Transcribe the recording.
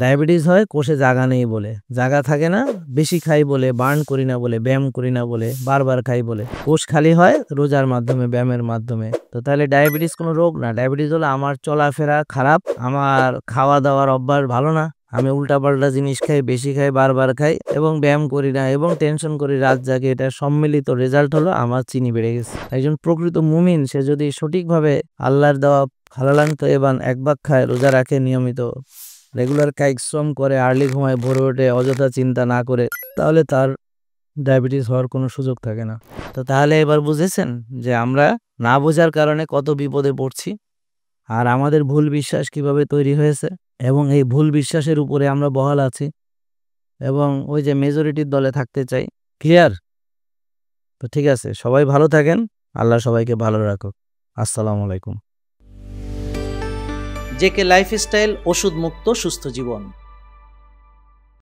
Diabetes হয় কোষে জায়গা নেই বলে, জায়গা থাকে না, বেশি খাই বলে, বার্ন করি না বলে, ব্যায়াম করি না বলে, বারবার খাই বলে। কোষ খালি হয় রোজার মাধ্যমে, ব্যায়ামের মাধ্যমে। তো তাহলে ডায়াবেটিস কোনো রোগ না, ডায়াবেটিস হলো আমার চলাফেরা খারাপ, আমার খাওয়া দাওয়ার অভ্যাস ভালো না, আমি উল্টাপাল্টা জিনিস খাই, বেশি খাই, বারবার খাই এবং ব্যায়াম করি না এবং টেনশন করি, রাত জাগে। এটা সম্মিলিত রেজাল্ট হলো আমার চিনি বেড়ে গেছে। একজন প্রকৃত মুমিন সে যদি সঠিকভাবে আল্লাহর দেওয়া হালাল তৈয়বান এক ভাগ খায়, রোজা রাখে, নিয়মিত রেগুলার কায়িক শ্রম করে, আর্লি ঘুমায়, ভোরে ওঠে, অযথা চিন্তা না করে, তাহলে তার ডায়াবেটিস হওয়ার কোনো সুযোগ থাকে না। তো তাহলে এবার বুঝেছেন যে আমরা না বোঝার কারণে কত বিপদে পড়ছি আর আমাদের ভুল বিশ্বাস কিভাবে তৈরি হয়েছে এবং এই ভুল বিশ্বাসের উপরে আমরা বহাল আছি এবং ওই যে মেজরিটির দলে থাকতে চাই। ক্লিয়ার? তো ঠিক আছে, সবাই ভালো থাকেন, আল্লাহ সবাইকে ভালো রাখুক। আসসালামু আলাইকুম। জেকে লাইফস্টাইল, ওষুধ মুক্ত সুস্থ জীবন।